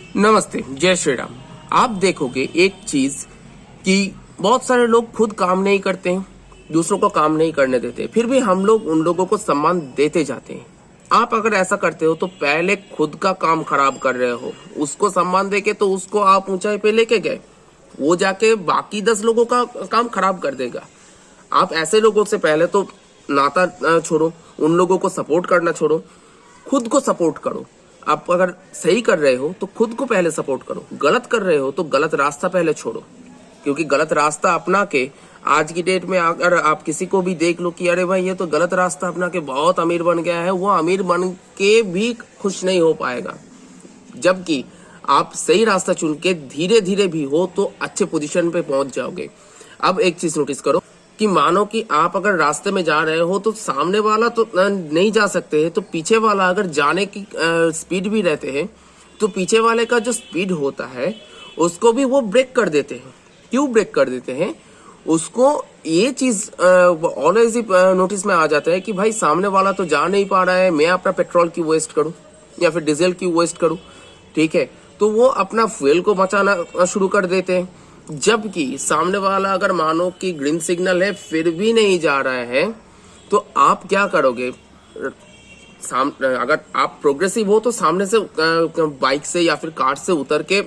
नमस्ते, जय श्री राम। आप देखोगे एक चीज कि बहुत सारे लोग खुद काम नहीं करते हैं, दूसरों को काम नहीं करने देते, फिर भी हम लोग उन लोगों को सम्मान देते जाते हैं। आप अगर ऐसा करते हो तो पहले खुद का काम खराब कर रहे हो। उसको सम्मान देके तो उसको आप ऊंचाई पे लेके गए, वो जाके बाकी 10 लोगों का काम खराब कर देगा। आप ऐसे लोगों से पहले तो नाता छोड़ो, उन लोगों को सपोर्ट करना छोड़ो, खुद को सपोर्ट करो। आप अगर सही कर रहे हो तो खुद को पहले सपोर्ट करो, गलत कर रहे हो तो गलत रास्ता पहले छोड़ो। क्योंकि गलत रास्ता अपना के आज की डेट में अगर आप किसी को भी देख लो कि अरे भाई ये तो गलत रास्ता अपना के बहुत अमीर बन गया है, वो अमीर बन के भी खुश नहीं हो पाएगा। जबकि आप सही रास्ता चुन के धीरे धीरे भी हो तो अच्छे पोजीशन पे पहुंच जाओगे। अब एक चीज नोटिस करो कि मानो कि आप अगर रास्ते में जा रहे हो तो सामने वाला तो नहीं जा सकते हैं, तो पीछे वाला अगर जाने की स्पीड भी रहते हैं तो पीछे वाले का जो स्पीड होता है उसको भी वो ब्रेक कर देते हैं। क्यों ब्रेक कर देते हैं? उसको ये चीज ऑलवेज ही नोटिस में आ जाता है कि भाई सामने वाला तो जा नहीं पा रहा है, मैं अपना पेट्रोल क्यों वेस्ट करूं या फिर डीजल क्यों वेस्ट करूं। ठीक है, तो वो अपना फ्यूल को बचाना शुरू कर देते हैं। जबकि सामने वाला अगर मानो कि ग्रीन सिग्नल है फिर भी नहीं जा रहा है तो आप क्या करोगे? अगर आप प्रोग्रेसिव हो तो सामने से बाइक से या फिर कार से उतर के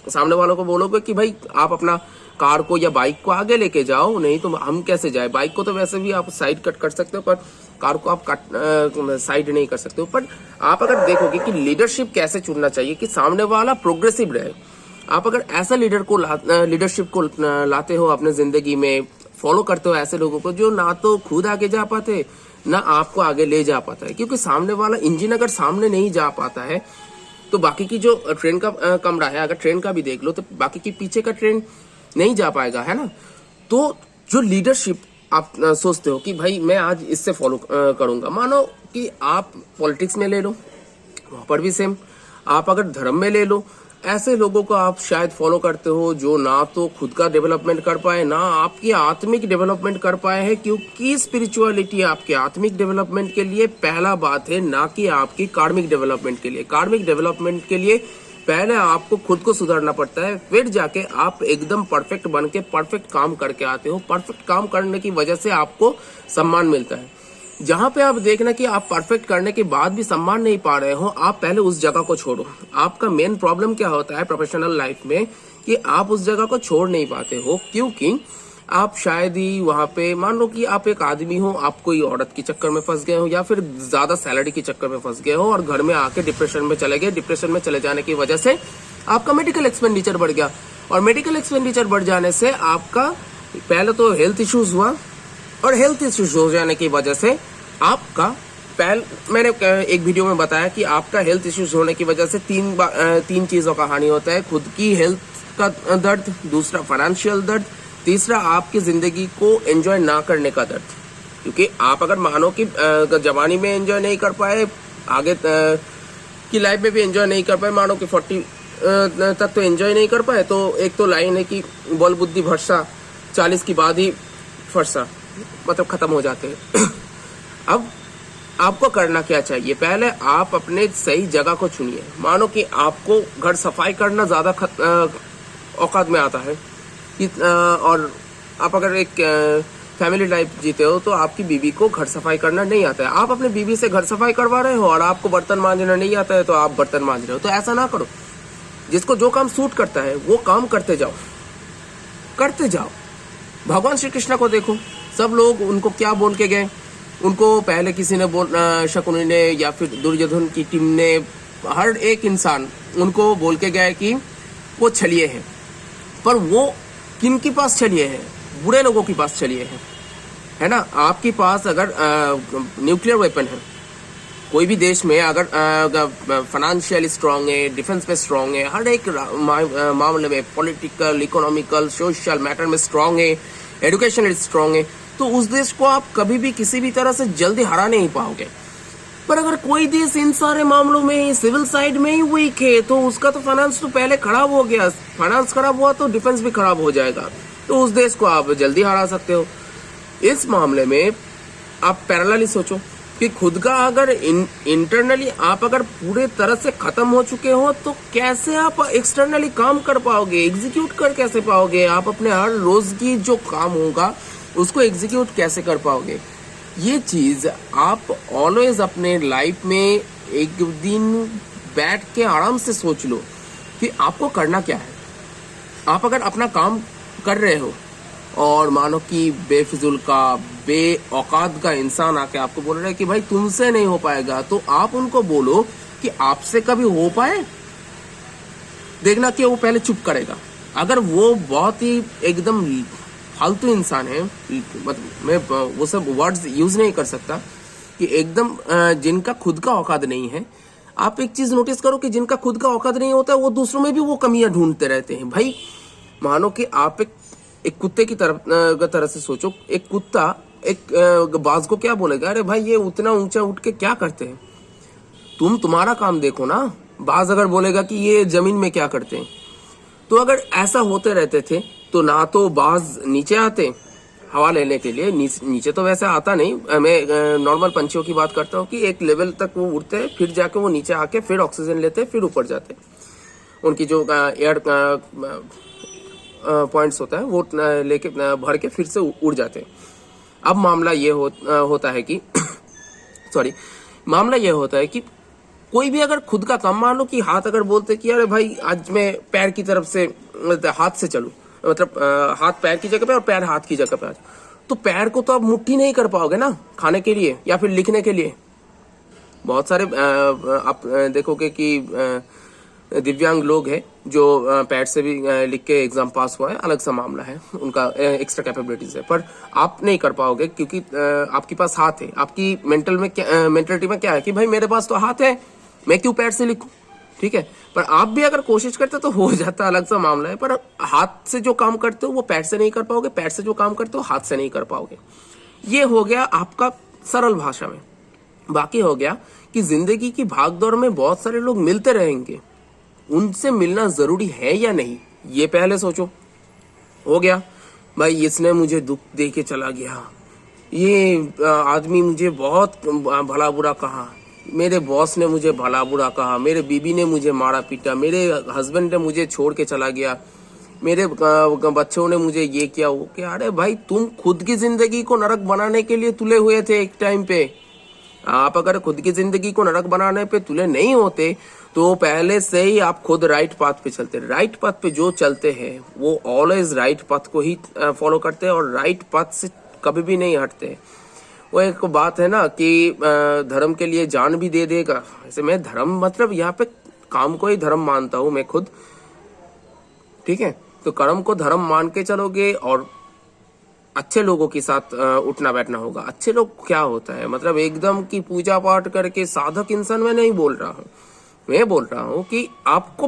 सामने वालों को बोलोगे कि भाई आप अपना कार को या बाइक को आगे लेके जाओ, नहीं तो हम कैसे जाए। बाइक को तो वैसे भी आप साइड कट कर सकते हो पर कार को आप साइड नहीं कर सकते हो। पर आप अगर देखोगे कि लीडरशिप कैसे चुनना चाहिए कि सामने वाला प्रोग्रेसिव रहे, आप अगर ऐसा लीडरशिप को लाते हो अपने जिंदगी में, फॉलो करते हो ऐसे लोगों को जो ना तो खुद आगे जा पाते ना आपको आगे ले जा पाता है। क्योंकि सामने वाला इंजन अगर सामने नहीं जा पाता है तो बाकी की जो ट्रेन का कमरा है, अगर ट्रेन का भी देख लो तो बाकी की पीछे का ट्रेन नहीं जा पाएगा, है ना। तो जो लीडरशिप आप सोचते हो कि भाई मैं आज इससे फॉलो करूंगा, मानो कि आप पॉलिटिक्स में ले लो, वहां पर भी सेम। आप अगर धर्म में ले लो, ऐसे लोगों को आप शायद फॉलो करते हो जो ना तो खुद का डेवलपमेंट कर पाए ना आपकी आत्मिक डेवलपमेंट कर पाए हैं। क्योंकि स्पिरिचुअलिटी आपके आत्मिक डेवलपमेंट के लिए पहला बात है, ना कि आपकी कार्मिक डेवलपमेंट के लिए। कार्मिक डेवलपमेंट के लिए पहले आपको खुद को सुधारना पड़ता है, फिर जाके आप एकदम परफेक्ट बन के परफेक्ट काम करके आते हो। परफेक्ट काम करने की वजह से आपको सम्मान मिलता है। जहां पे आप देखना कि आप परफेक्ट करने के बाद भी सम्मान नहीं पा रहे हो, आप पहले उस जगह को छोड़ो। आपका मेन प्रॉब्लम क्या होता है प्रोफेशनल लाइफ में कि आप उस जगह को छोड़ नहीं पाते हो। क्योंकि आप शायद ही वहां पे, मान लो कि आप एक आदमी हो, आप कोई औरत के चक्कर में फंस गए हो या फिर ज्यादा सैलरी के चक्कर में फंस गए हो और घर में आके डिप्रेशन में चले गए। डिप्रेशन में चले जाने की वजह से आपका मेडिकल एक्सपेंडिचर बढ़ गया और मेडिकल एक्सपेंडिचर बढ़ जाने से आपका पहले तो हेल्थ इश्यूज हुआ और हेल्थ इश्यूज हो जाने की वजह से आपका मैंने एक वीडियो में बताया कि आपका हेल्थ इश्यूज होने की वजह से तीन चीजों का हानि होता है। खुद की हेल्थ का दर्द, दूसरा फाइनेंशियल दर्द, तीसरा आपकी जिंदगी को एंजॉय ना करने का दर्द। क्योंकि आप अगर मानो कि जवानी में एंजॉय नहीं कर पाए, आगे की लाइफ में भी एंजॉय नहीं कर पाए, मानो कि 40 तक तो एंजॉय नहीं कर पाए, तो एक तो लाइन है कि बल बुद्धि भरसा, 40 की बाद ही फरसा, मतलब खत्म हो जाते हैं। अब आपको करना क्या चाहिए? पहले आप अपने सही जगह को चुनिए। मानो कि आपको घर सफाई करना ज्यादा औकात में आता है और आप अगर एक फैमिली लाइफ जीते हो तो आपकी बीवी को घर सफाई करना नहीं आता है। आप अपने बीवी से घर सफाई करवा रहे हो और आपको बर्तन मांजना नहीं आता है तो आप बर्तन मांज रहे हो। तो ऐसा ना करो। जिसको जो काम सूट करता है वो काम करते जाओ। भगवान श्री कृष्ण को देखो, सब लोग उनको क्या बोल के गए? उनको पहले किसी ने शकुनी ने या फिर दुर्योधन की टीम ने, हर एक इंसान उनको बोल के गया कि वो छलिए हैं। पर वो किन के पास छलिए हैं? बुरे लोगों के पास छलिए हैं, है ना। आपके पास अगर न्यूक्लियर वेपन है, कोई भी देश में अगर फाइनेंशियल स्ट्रांग है, डिफेंस में स्ट्रांग है, हर एक मामले में पॉलिटिकल, इकोनॉमिकल, सोशल मैटर में स्ट्रांग है, एजुकेशन स्ट्रांग है, तो उस देश को आप कभी भी किसी भी तरह से जल्दी हरा नहीं पाओगे। पर अगर कोई देश इन सारे मामलों में सिविल साइड में ही वीक है तो उसका तो फाइनेंस तो पहले खराब हो गया। फाइनेंस खराब हुआ तो डिफेंस भी खराब हो जाएगा, तो उस देश को आप जल्दी हरा सकते हो। इस मामले में आप पैरेलली सोचो। कि खुद का अगर इंटरनली आप अगर पूरे तरह से खत्म हो चुके हो तो कैसे आप एक्सटर्नली काम कर पाओगे, एग्जीक्यूट कर कैसे पाओगे, आप अपने हर रोज की जो काम होगा उसको एग्जीक्यूट कैसे कर पाओगे। ये चीज आप ऑलवेज अपने लाइफ में एक दिन बैठ के आराम से सोच लो कि आपको करना क्या है। आप अगर अपना काम कर रहे हो और मानो कि बेफिजुल का बेऔकात का इंसान आके आपको बोल रहा है कि भाई तुमसे नहीं हो पाएगा, तो आप उनको बोलो कि आपसे कभी हो पाए, देखना कि वो पहले चुप करेगा। अगर वो बहुत ही एकदम फालतू इंसान है, मतलब मैं वो सब वर्ड्स यूज नहीं कर सकता, कि एकदम जिनका खुद का औकात नहीं है, आप एक चीज नोटिस करो कि जिनका खुद का औकात नहीं होता वो दूसरों में भी वो कमियां ढूंढते रहते हैं। भाई मानो कि आप एक कुत्ते की तरह से सोचो, एक कुत्ता एक बाज को क्या बोलेगा, अरे भाई ये उतना ऊंचा उठ के क्या करते हैं, तुम्हारा काम देखो ना। बाज अगर बोलेगा कि ये जमीन में क्या करते हैं, तो अगर ऐसा होते रहते थे तो ना तो बाज नीचे आते हवा लेने के लिए, नीचे तो वैसे आता नहीं, मैं नॉर्मल पंछियों की बात करता हूँ कि एक लेवल तक वो उड़ते हैं, फिर जाके वो नीचे आके फिर ऑक्सीजन लेते हैं, फिर ऊपर जाते हैं, उनकी जो एयर पॉइंट्स होता है वो लेके भर के फिर से उड़ जाते हैं। अब मामला ये होता है कि मामला ये होता है कि कोई भी अगर खुद का काम, मान लो कि हाथ अगर बोलते कि अरे भाई आज मैं पैर की तरफ से हाथ से चलूं, मतलब हाथ पैर की जगह पे और पैर हाथ की जगह पे, तो पैर को तो आप मुट्ठी नहीं कर पाओगे ना खाने के लिए या फिर लिखने के लिए। बहुत सारे आप देखोगे कि दिव्यांग लोग हैं जो पैड से भी लिख के एग्जाम पास हुआ है, अलग सा मामला है, उनका एक्स्ट्रा कैपेबिलिटीज है, पर आप नहीं कर पाओगे क्योंकि आपके पास हाथ है। आपकी मेंटलिटी में क्या है कि भाई मेरे पास तो हाथ है, मैं क्यों पैड से लिखूं, ठीक है। पर आप भी अगर कोशिश करते तो हो जाता, अलग सा मामला है। पर हाथ से जो काम करते हो वो पैड से नहीं कर पाओगे, पैड से जो काम करते हो हाथ से नहीं कर पाओगे। ये हो गया आपका सरल भाषा में। बाकी हो गया कि जिंदगी की भागदौड़ में बहुत सारे लोग मिलते रहेंगे, उनसे मिलना जरूरी है या नहीं, ये पहले सोचो। हो गया भाई इसने मुझे दुख दे के चला गया, ये आदमी मुझे बहुत भला बुरा कहा, मेरे बॉस ने मुझे भला बुरा कहा, मेरे बीबी ने मुझे मारा पीटा, मेरे हस्बैंड ने मुझे छोड़ के चला गया, मेरे बच्चों ने मुझे ये किया वो किया। अरे भाई तुम खुद की जिंदगी को नरक बनाने के लिए तुले हुए थे एक टाइम पे। आप अगर खुद की जिंदगी को नरक बनाने पे तुले नहीं होते तो पहले से ही आप खुद राइट पाथ पे चलते। राइट पाथ पे जो चलते हैं वो ऑलवेज राइट पाथ को ही फॉलो करते हैं और राइट पाथ से कभी भी नहीं हटते। वो एक बात है ना कि धर्म के लिए जान भी दे देगा। ऐसे मैं धर्म मतलब यहाँ पे काम को ही धर्म मानता हूँ मैं खुद, ठीक है। तो कर्म को धर्म मान के चलोगे और अच्छे लोगों के साथ उठना बैठना होगा। अच्छे लोग क्या होता है, मतलब एकदम की पूजा पाठ करके साधक इंसान मैं नहीं बोल रहा हूँ, मैं बोल रहा हूँ कि आपको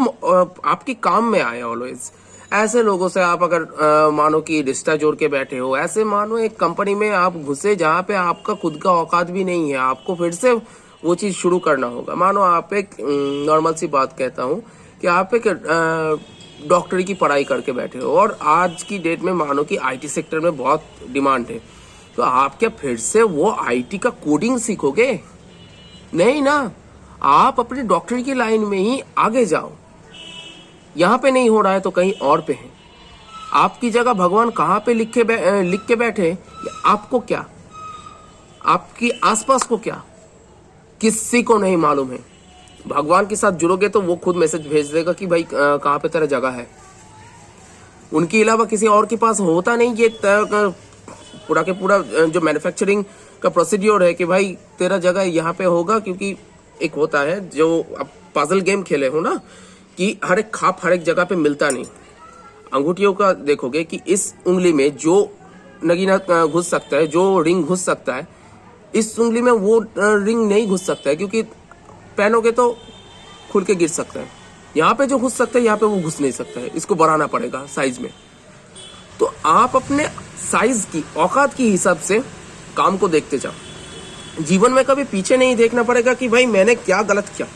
आपकी काम में आए ऑलवेज। ऐसे लोगों से आप अगर मानो कि रिश्ता जोड़ के बैठे हो, ऐसे मानो एक कंपनी में आप घुसे जहाँ पे आपका खुद का औकात भी नहीं है, आपको फिर से वो चीज शुरू करना होगा। मानो आप एक नॉर्मल सी बात कहता हूँ कि आप एक डॉक्टरी की पढ़ाई करके बैठे हो और आज की डेट में मानो कि आईटी सेक्टर में बहुत डिमांड है, तो आप क्या फिर से वो आईटी का कोडिंग सीखोगे? नहीं ना, आप अपनी डॉक्टरी की लाइन में ही आगे जाओ। यहाँ पे नहीं हो रहा है तो कहीं और पे है। आपकी जगह भगवान कहाँ पे लिख के बैठे, आपको क्या, आपकी आसपास को क्या, किसी को नहीं मालूम है। भगवान के साथ जुड़ोगे तो वो खुद मैसेज भेज देगा कि भाई कहाँ पे तेरा जगह है। उनके अलावा किसी और के पास होता नहीं ये पूरा के पूरा जो मैन्युफैक्चरिंग का प्रोसीड्योर है कि भाई तेरा जगह यहाँ पे होगा। क्योंकि एक होता है जो आप पजल गेम खेले हो ना कि हर एक खाप हर एक जगह पे मिलता नहीं। अंगूठियों का देखोगे कि इस उंगली में जो नगीना घुस सकता है, जो रिंग घुस सकता है, इस उंगली में वो रिंग नहीं घुस सकता है क्योंकि पहनोगे तो खुल के गिर सकता है। यहाँ पे जो घुस सकता है यहाँ पे वो घुस नहीं सकता है, इसको बढ़ाना पड़ेगा साइज में। तो आप अपने साइज की औकात की हिसाब से काम को देखते जाओ। जीवन में कभी पीछे नहीं देखना पड़ेगा कि भाई मैंने क्या गलत किया,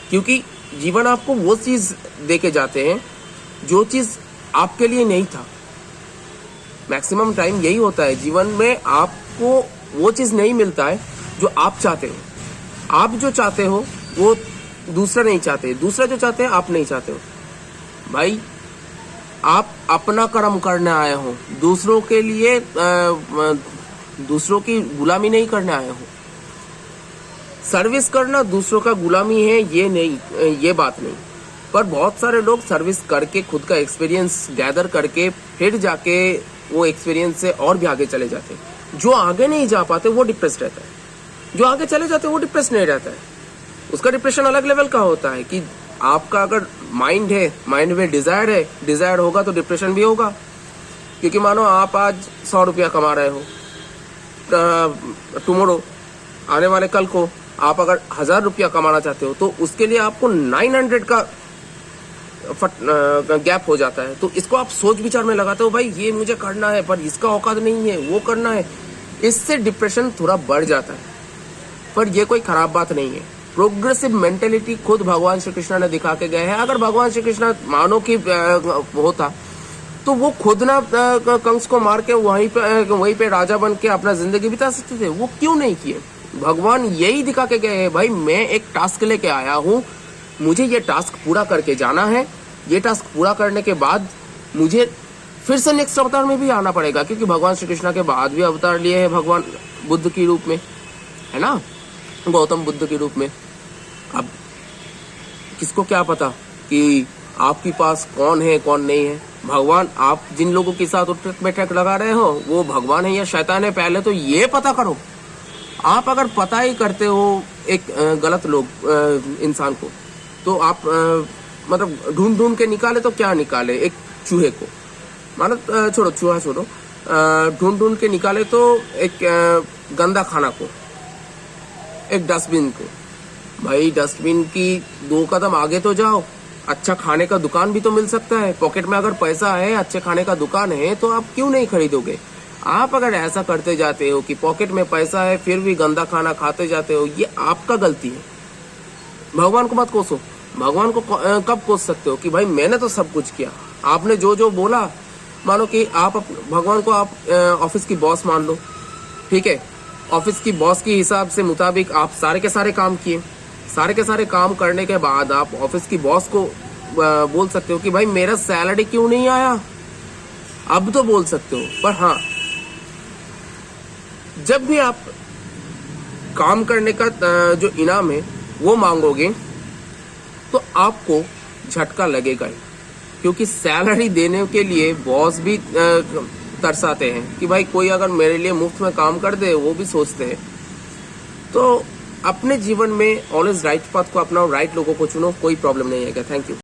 क्योंकि जीवन आपको वो चीज देके जाते हैं जो चीज आपके लिए नहीं था। मैक्सिमम टाइम यही होता है जीवन में, आपको वो चीज नहीं मिलता है जो आप चाहते हो। आप जो चाहते हो वो दूसरा नहीं चाहते, दूसरा जो चाहते हैं आप नहीं चाहते हो। भाई आप अपना कर्म करने आए हो, दूसरों के लिए दूसरों की गुलामी नहीं करने आए हो। सर्विस करना दूसरों का गुलामी है ये नहीं, ये बात नहीं। पर बहुत सारे लोग सर्विस करके खुद का एक्सपीरियंस गैदर करके फिर जाके वो एक्सपीरियंस से और भी आगे चले जाते हैं। जो आगे नहीं जा पाते वो डिप्रेस रहता है, जो आगे चले जाते हैं वो डिप्रेस नहीं रहता है। उसका डिप्रेशन अलग लेवल का होता है कि आपका अगर माइंड है, माइंड में डिजायर है, डिजायर होगा तो डिप्रेशन भी होगा। क्योंकि मानो आप आज 100 रुपया कमा रहे हो, टुमारो आने वाले कल को आप अगर 1000 रुपया कमाना चाहते हो तो उसके लिए आपको 900 का गैप हो जाता है। तो इसको आप सोच विचार में लगाते हो, भाई ये मुझे करना है पर इसका औकात नहीं है, वो करना है। इससे डिप्रेशन थोड़ा बढ़ जाता है। पर ये कोई खराब बात नहीं है। प्रोग्रेसिव मेंटेलिटी खुद भगवान श्री कृष्ण ने दिखा के गए हैं। अगर भगवान श्री कृष्ण मानो की होता तो वो खुद ना कंस को मार के वहीं पे राजा बन के अपना जिंदगी बिता सकते थे। वो क्यों नहीं किए? भगवान यही दिखा के गए हैं, भाई मैं एक टास्क लेके आया हूँ, मुझे ये टास्क पूरा करके जाना है। ये टास्क पूरा करने के बाद मुझे फिर से नेक्स्ट अवतार में भी आना पड़ेगा, क्योंकि भगवान श्री कृष्ण के बाद भी अवतार लिए हैं भगवान बुद्ध के रूप में, है ना, गौतम बुद्ध के रूप में। अब किसको क्या पता कि आपके पास कौन है कौन नहीं है। भगवान, आप जिन लोगों के साथ उठक बैठक लगा रहे हो वो भगवान है या शैतान है, पहले तो ये पता करो। आप अगर पता ही करते हो एक गलत लोग इंसान को, तो आप मतलब ढूंढ ढूंढ के निकाले तो क्या निकाले? एक चूहे को, मानो छोड़ो चूहा छोड़ो, ढूंढ ढूंढ के निकाले तो एक गंदा खाना को, एक डस्टबिन को। भाई डस्टबिन की 2 कदम आगे तो जाओ, अच्छा खाने का दुकान भी तो मिल सकता है। पॉकेट में अगर पैसा है, अच्छे खाने का दुकान है, तो आप क्यों नहीं खरीदोगे? आप अगर ऐसा करते जाते हो कि पॉकेट में पैसा है फिर भी गंदा खाना खाते जाते हो, ये आपका गलती है। भगवान को मत कोसो। भगवान को कब कोस सकते हो कि भाई मैंने तो सब कुछ किया, आपने जो जो बोला। मानो कि आप भगवान को आप ऑफिस की बॉस मान लो, ठीक है, ऑफिस की बॉस के हिसाब से मुताबिक आप सारे के सारे काम किए। सारे के सारे काम करने के बाद आप ऑफिस की बॉस को बोल सकते हो कि भाई मेरा सैलरी क्यों नहीं आया, अब तो बोल सकते हो। पर हाँ, जब भी आप काम करने का जो इनाम है वो मांगोगे तो आपको झटका लगेगा ही, क्योंकि सैलरी देने के लिए बॉस भी तरसाते हैं कि भाई कोई अगर मेरे लिए मुफ्त में काम कर दे, वो भी सोचते हैं। तो अपने जीवन में ऑलवेज राइट पाथ को अपनाओ, राइट लोगों को चुनो, कोई प्रॉब्लम नहीं है। Thank you.